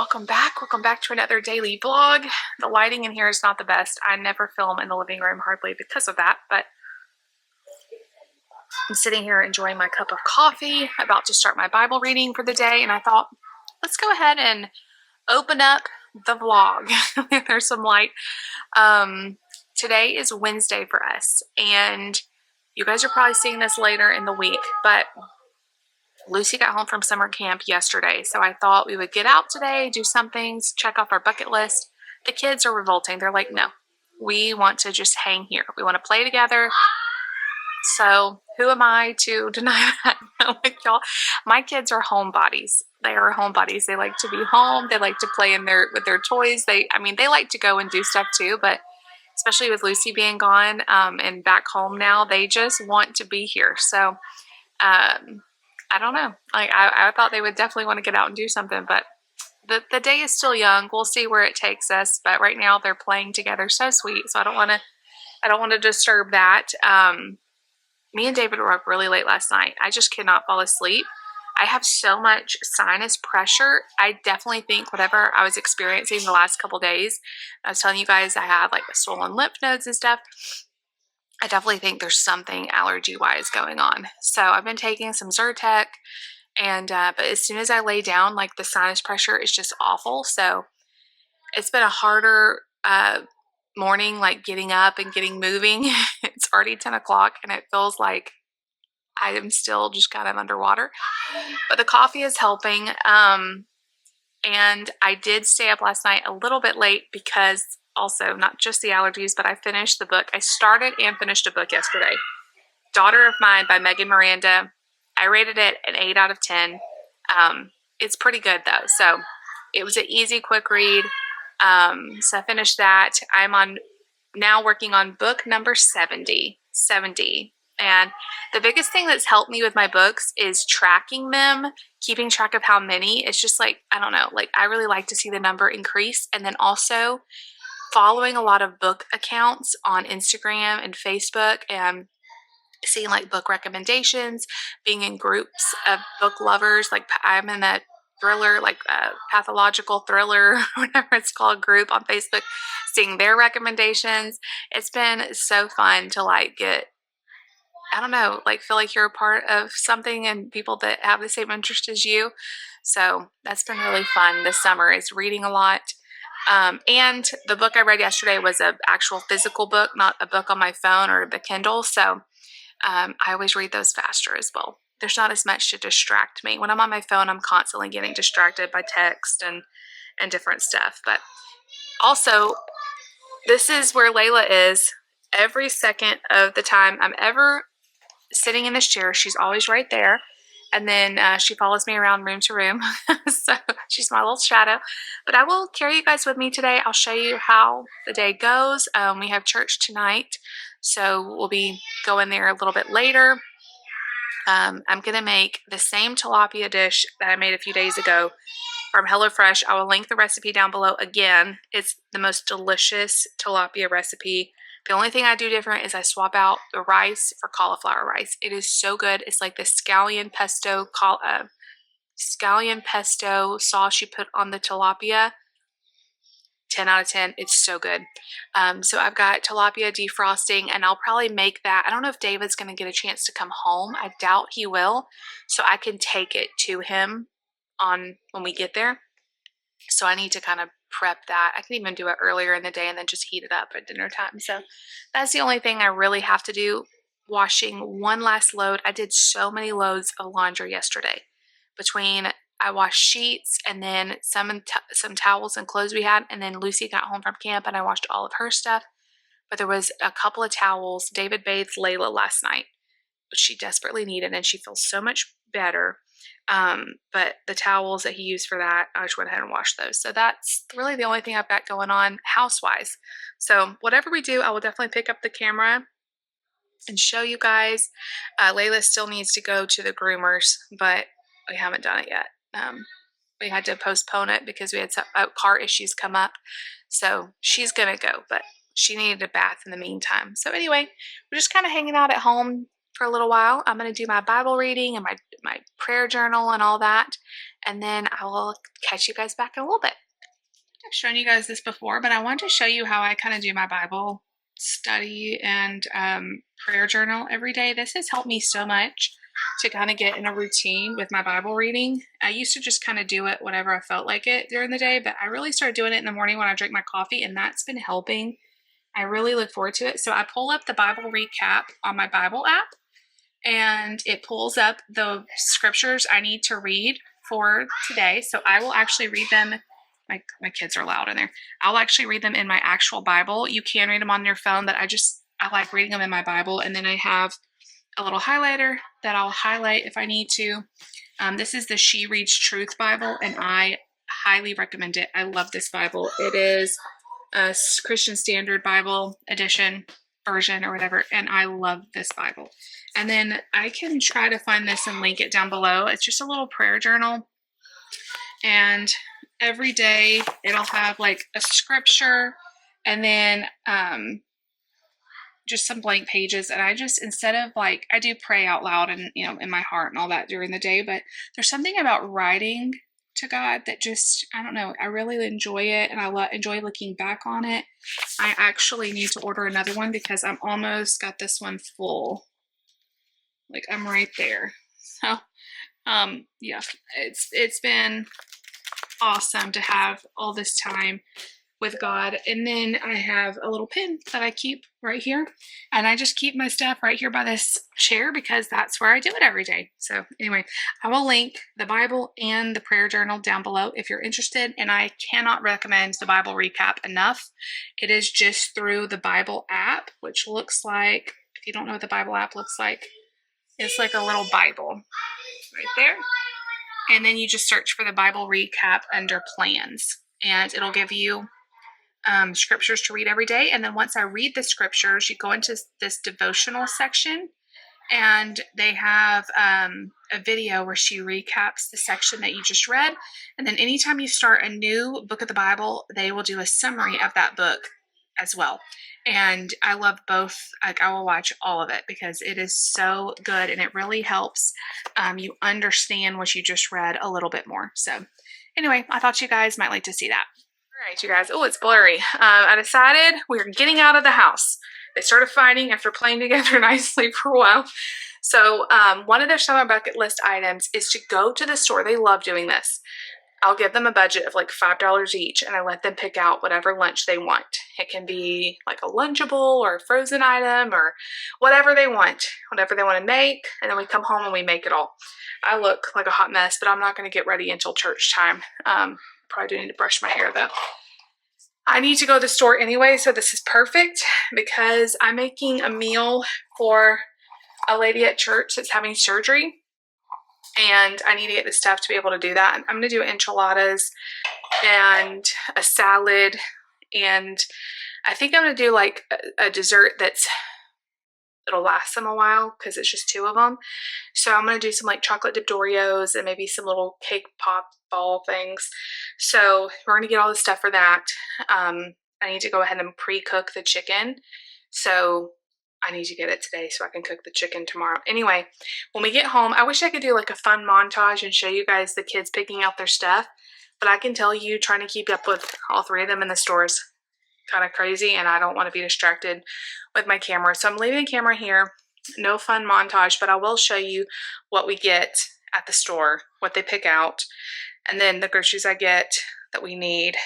welcome back. Welcome back to another daily vlog. The lighting in here is not the best. I never film in the living room hardly because of that, but I'm sitting here enjoying my cup of coffee, about to start my Bible reading for the day, and I thought, let's go ahead and open up the vlog. There's some light. Today is Wednesday for us, and you guys are probably seeing this later in the week, but Lucy got home from summer camp yesterday, so I thought we would get out today, do some things, check off our bucket list. The kids are revolting. They're like, no, we want to just hang here. We want to play together. So who am I to deny that? Like, y'all, my kids are homebodies. They are homebodies. They like to be home. They like to play with their toys. They like to go and do stuff too, but especially with Lucy being gone and back home now, they just want to be here. So I don't know. Like I thought they would definitely want to get out and do something, but the day is still young. We'll see where it takes us. But right now they're playing together, so sweet. So I don't want to disturb that. Me and David were up really late last night. I just cannot fall asleep. I have so much sinus pressure. I definitely think whatever I was experiencing the last couple days, I was telling you guys I had like swollen lymph nodes and stuff. I definitely think there's something allergy-wise going on. So I've been taking some Zyrtec, and but as soon as I lay down, like the sinus pressure is just awful. So it's been a harder morning, like getting up and getting moving. It's already 10 o'clock, and it feels like I am still just kind of underwater. But the coffee is helping. And I did stay up last night a little bit late because also not just the allergies, but I finished the book. I started and finished a book yesterday. Daughter of Mine by Megan Miranda. I rated it an 8 out of 10. It's pretty good though. So it was an easy, quick read. So I finished that. I'm now working on book number 70. And the biggest thing that's helped me with my books is tracking them, keeping track of how many. It's just like, I don't know, like I really like to see the number increase. And then also following a lot of book accounts on Instagram and Facebook and seeing like book recommendations, being in groups of book lovers. Like I'm in that thriller, like a pathological thriller, whatever it's called, group on Facebook, seeing their recommendations. It's been so fun to like get, I don't know, like feel like you're a part of something and people that have the same interest as you. So that's been really fun this summer, is reading a lot. And the book I read yesterday was an actual physical book, not a book on my phone or the Kindle. So I always read those faster as well. There's not as much to distract me. When I'm on my phone, I'm constantly getting distracted by text and different stuff. But also, this is where Laila is every second of the time I'm ever sitting in this chair. She's always right there. And then she follows me around room to room. So she's my little shadow. But I will carry you guys with me today. I'll show you how the day goes. We have church tonight, so we'll be going there a little bit later. I'm going to make the same tilapia dish that I made a few days ago from HelloFresh. I will link the recipe down below again. It's the most delicious tilapia recipe. The only thing I do different is I swap out the rice for cauliflower rice. It is so good. It's like the scallion pesto sauce you put on the tilapia. 10 out of 10. It's so good. So I've got tilapia defrosting, and I'll probably make that. I don't know if David's going to get a chance to come home. I doubt he will. So I can take it to him when we get there. So I need to kind of prep that. I can even do it earlier in the day and then just heat it up at dinner time. So that's the only thing I really have to do. Washing one last load. I did so many loads of laundry yesterday. Between I washed sheets and then some towels and clothes we had, and then Lucy got home from camp and I washed all of her stuff. But there was a couple of towels. David bathed Layla last night, which she desperately needed, and she feels so much better. But the towels that he used for that, I just went ahead and washed those. So that's really the only thing I've got going on house-wise. So whatever we do, I will definitely pick up the camera and show you guys. Layla still needs to go to the groomers, but we haven't done it yet. We had to postpone it because we had some car issues come up. So she's going to go, but she needed a bath in the meantime. So anyway, we're just kind of hanging out at home for a little while. I'm going to do my Bible reading and my prayer journal and all that. And then I will catch you guys back in a little bit. I've shown you guys this before, but I wanted to show you how I kind of do my Bible study and prayer journal every day. This has helped me so much to kind of get in a routine with my Bible reading. I used to just kind of do it whenever I felt like it during the day, but I really started doing it in the morning when I drink my coffee, and that's been helping. I really look forward to it. So I pull up the Bible recap on my Bible app, and it pulls up the scriptures I need to read for today. So I will actually read them. My kids are loud in there. I'll actually read them in my actual Bible. You can read them on your phone, but I like reading them in my Bible. And then I have a little highlighter that I'll highlight if I need to. This is the She Reads Truth Bible, and I highly recommend it. I love this Bible. It is a Christian Standard Bible edition version or whatever, and I love this Bible. And then I can try to find this and link it down below. It's just a little prayer journal, and every day it'll have like a scripture and then just some blank pages. And I just, instead of like, I do pray out loud and, you know, in my heart and all that during the day, but there's something about writing to God that just, I don't know, I really enjoy it, and I enjoy looking back on it. I actually need to order another one because I'm almost got this one full. Like, I'm right there. So, yeah, it's been awesome to have all this time with God. And then I have a little pin that I keep right here, and I just keep my stuff right here by this chair because that's where I do it every day. So anyway, I will link the Bible and the prayer journal down below if you're interested. And I cannot recommend the Bible recap enough. It is just through the Bible app, which looks like, if you don't know what the Bible app looks like, it's like a little Bible right there. And then you just search for the Bible recap under plans, and it'll give you scriptures to read every day. And then once I read the scriptures, you go into this devotional section, and they have a video where she recaps the section that you just read. And then anytime you start a new book of the Bible, they will do a summary of that book as well. And I love both. Like, I will watch all of it because it is so good, and it really helps you understand what you just read a little bit more. So anyway, I thought you guys might like to see that. All right, you guys. Oh, it's blurry. I decided we're getting out of the house. They started fighting after playing together nicely for a while. So one of their summer bucket list items is to go to the store. They love doing this. I'll give them a budget of like $5 each, and I let them pick out whatever lunch they want. It can be like a Lunchable or a frozen item or whatever they want to make, and then we come home and we make it all. I look like a hot mess, but I'm not going to get ready until church time. Probably do need to brush my hair though. I need to go to the store anyway, so this is perfect because I'm making a meal for a lady at church that's having surgery. And I need to get the stuff to be able to do that. I'm going to do enchiladas and a salad. And I think I'm going to do like a dessert it'll last them a while because it's just 2 of them. So I'm going to do some like chocolate dipped Oreos and maybe some little cake pop ball things. So we're going to get all the stuff for that. I need to go ahead and pre-cook the chicken. So I need to get it today so I can cook the chicken tomorrow. Anyway, when we get home, I wish I could do like a fun montage and show you guys the kids picking out their stuff. But I can tell you, trying to keep up with all 3 of them in the store is kind of crazy, and I don't want to be distracted with my camera. So I'm leaving the camera here. No fun montage, but I will show you what we get at the store, what they pick out, and then the groceries I get that we need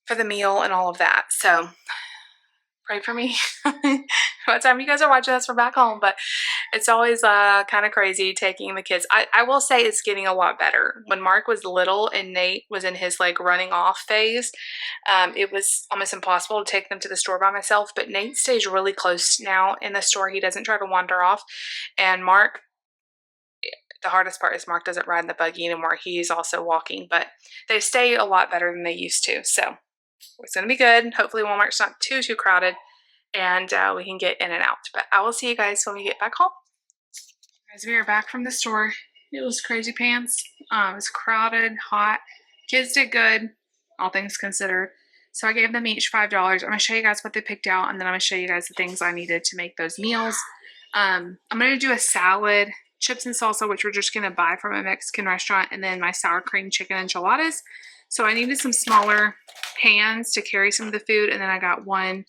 for the meal and all of that. So pray for me. What time you guys are watching this from back home, but it's always kind of crazy taking the kids. I will say it's getting a lot better. When Mark was little and Nate was in his like running off phase, it was almost impossible to take them to the store by myself, but Nate stays really close now in the store. He doesn't try to wander off. And Mark, the hardest part is Mark doesn't ride in the buggy anymore. He's also walking, but they stay a lot better than they used to. So it's going to be good. Hopefully Walmart's not too crowded, and we can get in and out. But I will see you guys when we get back home. Guys, we are back from the store. It was crazy pants. It was crowded, hot. Kids did good, all things considered. So I gave them each $5. I'm going to show you guys what they picked out, and then I'm going to show you guys the things I needed to make those meals. I'm going to do a salad chips and salsa, which we're just going to buy from a Mexican restaurant, and then my sour cream chicken enchiladas. So I needed some smaller pans to carry some of the food, and then I got one.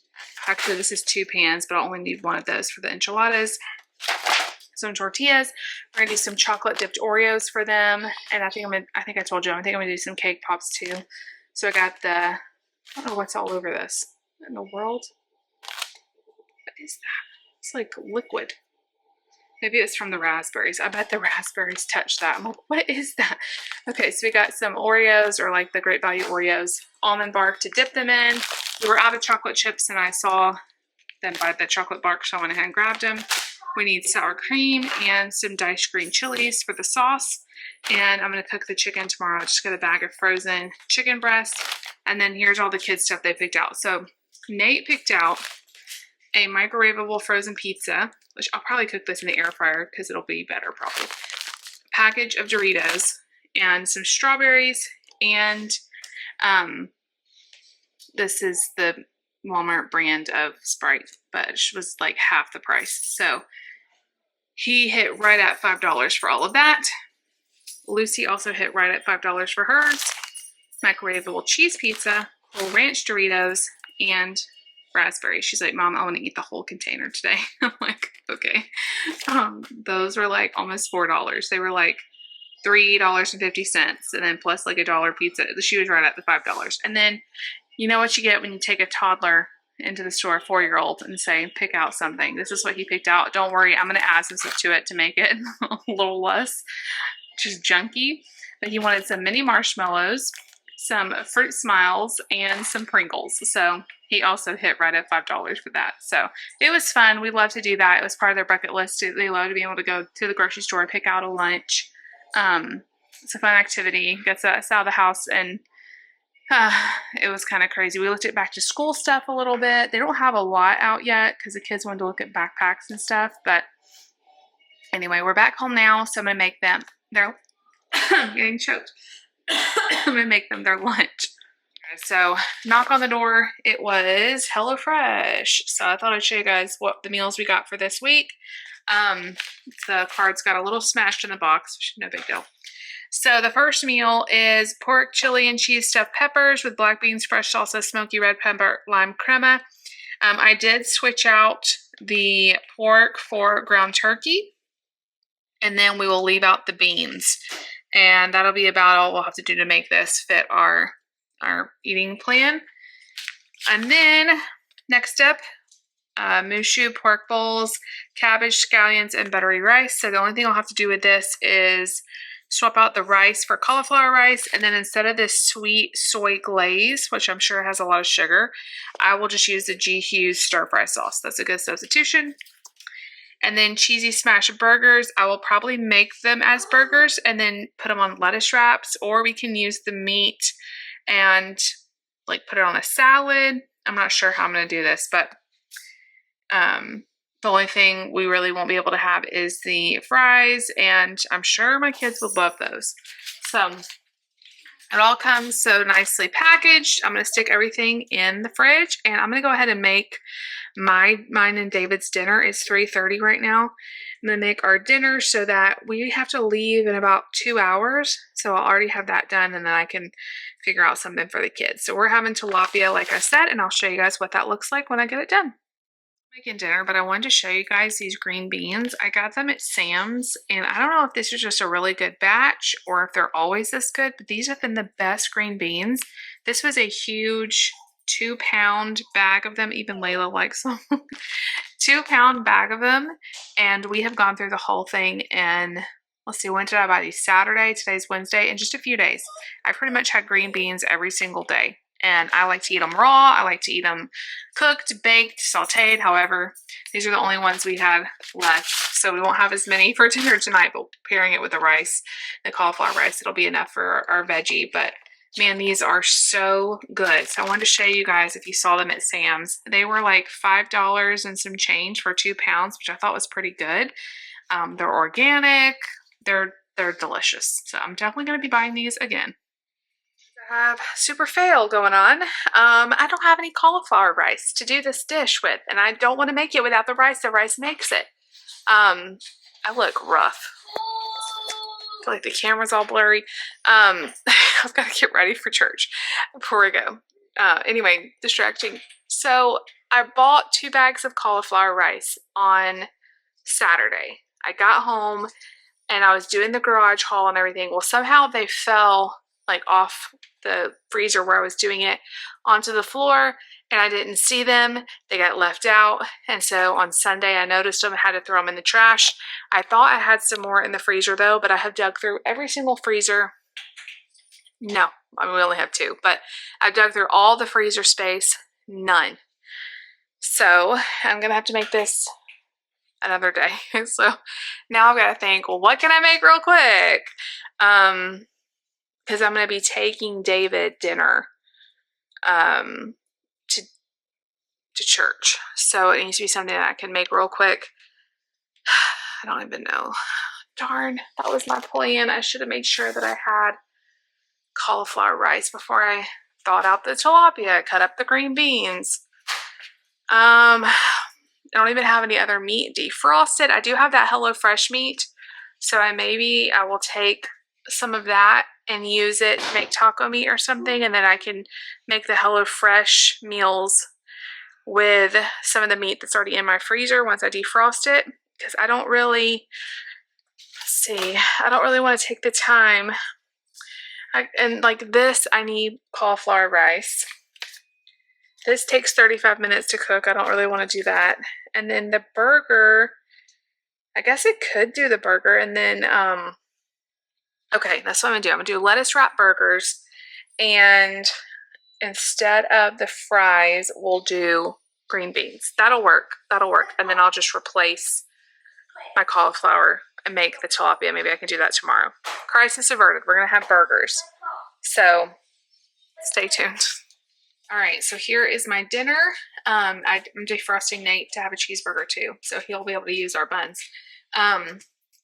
Actually, this is 2 pans, but I only need one of those for the enchiladas. Some tortillas. We're gonna do some chocolate dipped Oreos for them, and I think I told you I think I'm gonna do some cake pops too. So I got the, I don't know what's all over this in the world. What is that? It's like liquid. Maybe it's from the raspberries. I bet the raspberries touched that. I'm like, what is that? Okay, so we got some Oreos, or like the Great Value Oreos, almond bark to dip them in. We were out of chocolate chips, and I saw them buy the chocolate bark, so I went ahead and grabbed them. We need sour cream and some diced green chilies for the sauce. And I'm going to cook the chicken tomorrow. I just got a bag of frozen chicken breast. And then here's all the kids' stuff they picked out. So Nate picked out a microwavable frozen pizza, which I'll probably cook this in the air fryer because it'll be better probably. A package of Doritos and some strawberries. And this is the Walmart brand of Sprite, but it was like half the price. So he hit right at $5 for all of that. Lucy also hit right at $5 for hers. Microwavable cheese pizza, whole ranch Doritos, and raspberries. She's like, Mom, I want to eat the whole container today. I'm like, okay. Those were like almost $4. They were like $3.50, and then plus like $1 pizza. She was right at the $5. And then you know what you get when you take a toddler into the store, a 4-year-old, and say, pick out something. This is what he picked out. Don't worry, I'm going to add some stuff to it to make it a little less just junky. But he wanted some mini marshmallows, some fruit smiles, and some Pringles. So he also hit right at $5 for that. So it was fun. We love to do that. It was part of their bucket list. They love to be able to go to the grocery store, pick out a lunch. It's a fun activity. Gets us out of the house, and it was kind of crazy. We looked at back to school stuff a little bit. They don't have a lot out yet because the kids wanted to look at backpacks and stuff. But anyway, we're back home now, so I'm going to make them their, I'm getting choked. I'm going to make them their lunch. So, knock on the door. It was HelloFresh. So I thought I'd show you guys what the meals we got for this week. The cards got a little smashed in the box, which is no big deal. So the first meal is pork, chili, and cheese stuffed peppers with black beans, fresh salsa, smoky red pepper, lime crema. I did switch out the pork for ground turkey, and then we will leave out the beans. And that'll be about all we'll have to do to make this fit our eating plan. And then next up, mushu pork bowls, cabbage, scallions, and buttery rice. So the only thing I'll have to do with this is swap out the rice for cauliflower rice, and then instead of this sweet soy glaze, which I'm sure has a lot of sugar, I will just use the G. Hughes stir fry sauce. That's a good substitution. And then cheesy smash burgers, I will probably make them as burgers and then put them on lettuce wraps, or we can use the meat and like put it on a salad. I'm not sure how I'm going to do this, but the only thing we really won't be able to have is the fries, and I'm sure my kids would love those. So it all comes so nicely packaged. I'm going to stick everything in the fridge, and I'm going to go ahead and make mine and David's dinner. It's 3:30 right now. I'm going to make our dinner so that we have to leave in about 2 hours. So I'll already have that done, and then I can figure out something for the kids. So we're having tilapia, like I said, and I'll show you guys what that looks like when I get it done. Making dinner, but I wanted to show you guys these green beans. I got them at Sam's, and I don't know if this is just a really good batch or if they're always this good, but these have been the best green beans. This was a huge 2-pound bag of them. Even Laila likes them. 2-pound bag of them, and we have gone through the whole thing in, let's see, when did I buy these? Saturday. Today's Wednesday. In just a few days. I pretty much had green beans every single day. And I like to eat them raw. I like to eat them cooked, baked, sauteed. However, these are the only ones we had left. So we won't have as many for dinner tonight, but pairing it with the rice, the cauliflower rice, it'll be enough for our veggie. But man, these are so good. So I wanted to show you guys if you saw them at Sam's. They were like $5 and some change for 2 pounds, which I thought was pretty good. They're organic. They're delicious. So I'm definitely going to be buying these again. I have super fail going on. I don't have any cauliflower rice to do this dish with, and I don't want to make it without the rice. The rice makes it. I look rough. feel like the camera's all blurry. I've got to get ready for church before we go. Anyway, distracting. So I bought 2 bags of cauliflower rice on Saturday. I got home and I was doing the garage haul and everything. Well, somehow they fell like off the freezer where I was doing it onto the floor, and I didn't see them. They got left out, and so on Sunday I noticed them. I had to throw them in the trash. I thought I had some more in the freezer though, but I have dug through every single freezer. No, I mean, we only have 2, but I've dug through all the freezer space. None. So I'm gonna have to make this another day. So now I've got to think, well, what can I make real quick? Because I'm going to be taking David dinner to church. So it needs to be something that I can make real quick. I don't even know. Darn, that was my plan. I should have made sure that I had cauliflower rice before I thawed out the tilapia, cut up the green beans. I don't even have any other meat defrosted. I do have that HelloFresh meat, so I will take some of that and use it to make taco meat or something, and then I can make the HelloFresh meals with some of the meat that's already in my freezer once I defrost it, because I don't really want to take the time. And like this, I need cauliflower rice. This takes 35 minutes to cook. I don't really want to do that. And then the burger, I guess it could do the burger. And then, okay, that's what I'm going to do. I'm going to do lettuce wrap burgers. And instead of the fries, we'll do green beans. That'll work. That'll work. And then I'll just replace my cauliflower and make the tilapia. Maybe I can do that tomorrow. Crisis averted. We're going to have burgers. So stay tuned. All right, so here is my dinner. I'm defrosting Nate to have a cheeseburger too, so he'll be able to use our buns.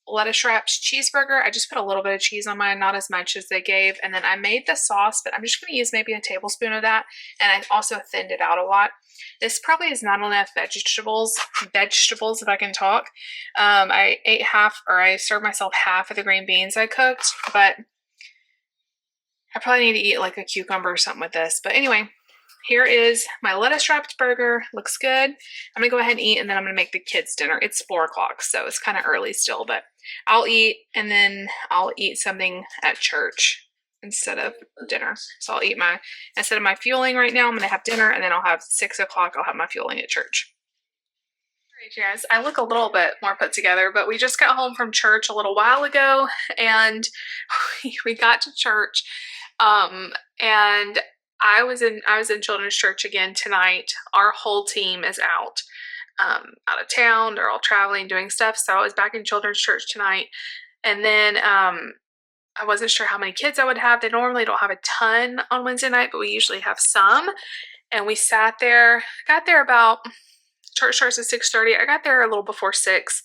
Lettuce wrapped cheeseburger. I just put a little bit of cheese on mine, not as much as they gave. And then I made the sauce, but I'm just going to use maybe a tablespoon of that. And I also thinned it out a lot. This probably is not enough vegetables if I can talk. I served myself half of the green beans I cooked, but I probably need to eat like a cucumber or something with this. But anyway, here is my lettuce wrapped burger. Looks good. I'm going to go ahead and eat, and then I'm going to make the kids dinner. It's 4 o'clock, so it's kind of early still, but I'll eat, and then I'll eat something at church instead of dinner. So I'll eat instead of my fueling right now, I'm going to have dinner, and then I'll have 6 o'clock, I'll have my fueling at church. All right, guys, I look a little bit more put together, but we just got home from church a little while ago, and we got to church, and I was in children's church again tonight. Our whole team is out of town. They're all traveling, doing stuff. So I was back in children's church tonight. And then I wasn't sure how many kids I would have. They normally don't have a ton on Wednesday night, but we usually have some. And we sat there, got there about, church starts at 6:30. I got there a little before 6.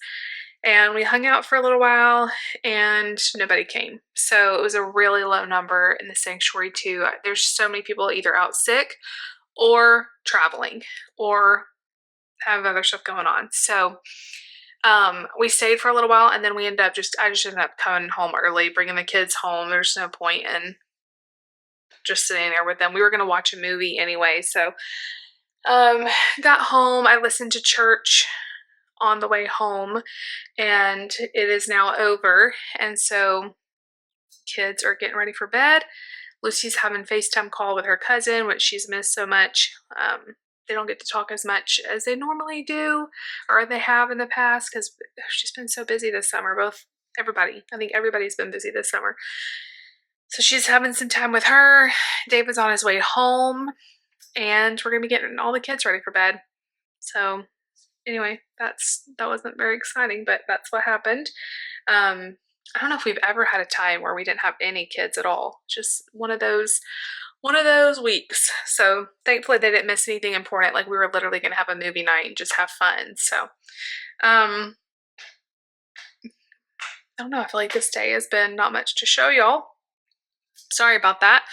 And we hung out for a little while, and nobody came. So it was a really low number in the sanctuary too. There's so many people either out sick or traveling or have other stuff going on. So we stayed for a little while, and then I just ended up coming home early, bringing the kids home. There's no point in just sitting there with them. We were going to watch a movie anyway. So got home. I listened to church on the way home, and it is now over, and so kids are getting ready for bed. Lucy's having FaceTime call with her cousin, which she's missed so much. They don't get to talk as much as they normally do, or they have in the past, because she's been so busy this summer. I think everybody's been busy this summer. So she's having some time with her. David's on his way home, and we're gonna be getting all the kids ready for bed. So anyway, that wasn't very exciting, but that's what happened. I don't know if we've ever had a time where we didn't have any kids at all. Just one of those weeks. So thankfully they didn't miss anything important. Like we were literally going to have a movie night and just have fun. So, I don't know. I feel like this day has been not much to show y'all. Sorry about that.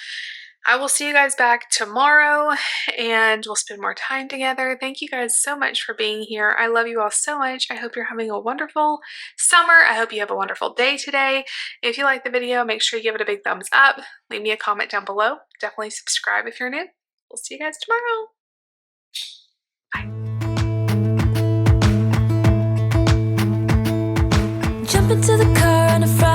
I will see you guys back tomorrow and we'll spend more time together. Thank you guys so much for being here. I love you all so much. I hope you're having a wonderful summer. I hope you have a wonderful day today. If you like the video, make sure you give it a big thumbs up. Leave me a comment down below. Definitely subscribe if you're new. We'll see you guys tomorrow. Bye. Jump into the car on a Friday.